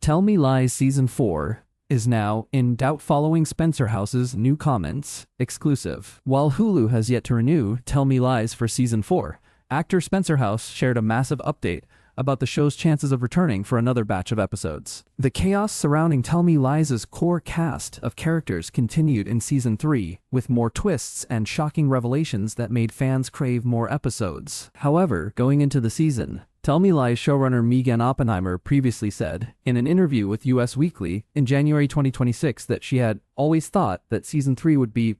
Tell Me Lies Season 4 is now in doubt following Spencer House's new comments, exclusive. While Hulu has yet to renew Tell Me Lies for Season 4, actor Spencer House shared a massive update about the show's chances of returning for another batch of episodes. The chaos surrounding Tell Me Lies' core cast of characters continued in Season 3, with more twists and shocking revelations that made fans crave more episodes. However, going into the season, Tell Me Lies showrunner Megan Oppenheimer previously said in an interview with US Weekly in January 2026 that she had always thought that Season 3 would be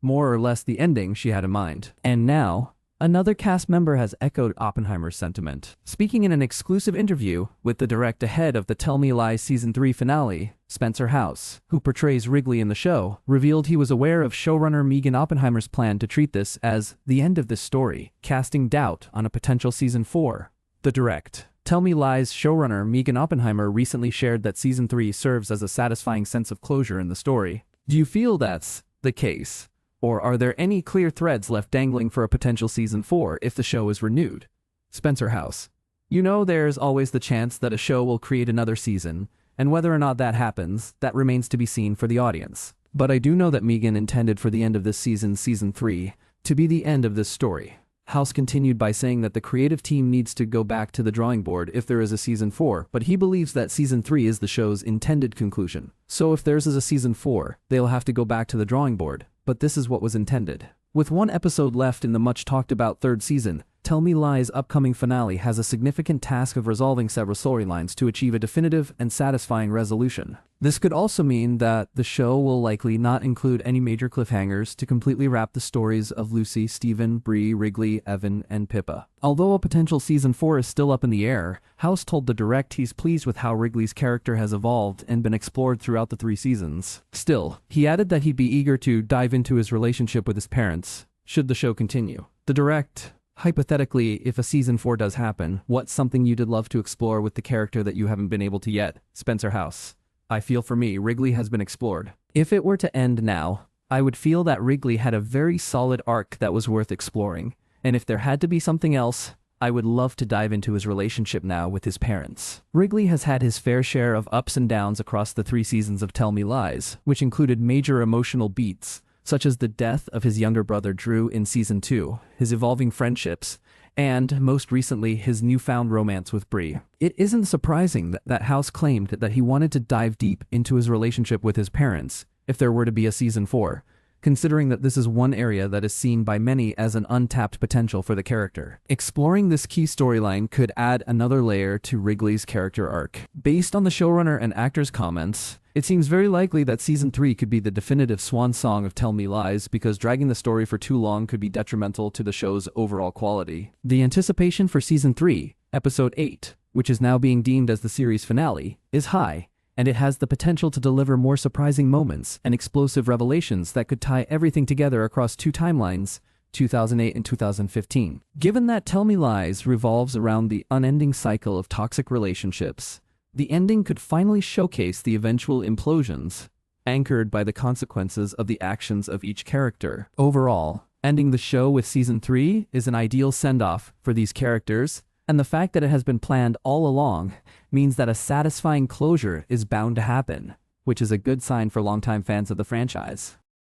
more or less the ending she had in mind. And now, another cast member has echoed Oppenheimer's sentiment. Speaking in an exclusive interview with the direct ahead of the Tell Me Lies Season 3 finale, Spencer House, who portrays Wrigley in the show, revealed he was aware of showrunner Megan Oppenheimer's plan to treat this as the end of this story, casting doubt on a potential Season 4. The direct Tell Me Lies showrunner Megan Oppenheimer recently shared that Season 3 serves as a satisfying sense of closure in the story. Do you feel that's the case? Or are there any clear threads left dangling for a potential Season 4 if the show is renewed? Spencer House: You know, there's always the chance that a show will create another season, and whether or not that happens, that remains to be seen for the audience. But I do know that Megan intended for the end of this season, Season 3, to be the end of this story. House continued by saying that the creative team needs to go back to the drawing board if there is a Season 4, but he believes that Season 3 is the show's intended conclusion. So if theirs is a Season 4, they'll have to go back to the drawing board, but this is what was intended. With one episode left in the much-talked-about third season, Tell Me Lies' upcoming finale has a significant task of resolving several storylines to achieve a definitive and satisfying resolution. This could also mean that the show will likely not include any major cliffhangers to completely wrap the stories of Lucy, Steven, Bree, Wrigley, Evan, and Pippa. Although a potential Season 4 is still up in the air, House told The Direct he's pleased with how Wrigley's character has evolved and been explored throughout the 3 seasons. Still, he added that he'd be eager to dive into his relationship with his parents, should the show continue. The Direct: Hypothetically, if a Season 4 does happen, what's something you'd love to explore with the character that you haven't been able to yet? Spencer House: I feel for me, Wrigley has been explored. If it were to end now, I would feel that Wrigley had a very solid arc that was worth exploring. And if there had to be something else, I would love to dive into his relationship now with his parents. Wrigley has had his fair share of ups and downs across the 3 seasons of Tell Me Lies, which included major emotional beats, such as the death of his younger brother Drew in Season 2, his evolving friendships, and, most recently, his newfound romance with Bree. It isn't surprising that House claimed that he wanted to dive deep into his relationship with his parents if there were to be a Season 4, considering that this is one area that is seen by many as an untapped potential for the character. Exploring this key storyline could add another layer to Wrigley's character arc. Based on the showrunner and actors' comments, it seems very likely that Season 3 could be the definitive swan song of Tell Me Lies because dragging the story for too long could be detrimental to the show's overall quality. The anticipation for Season 3, Episode 8, which is now being deemed as the series finale, is high, and it has the potential to deliver more surprising moments and explosive revelations that could tie everything together across 2 timelines, 2008 and 2015. Given that Tell Me Lies revolves around the unending cycle of toxic relationships, the ending could finally showcase the eventual implosions, anchored by the consequences of the actions of each character. Overall, ending the show with Season 3 is an ideal send-off for these characters, and the fact that it has been planned all along means that a satisfying closure is bound to happen, which is a good sign for longtime fans of the franchise.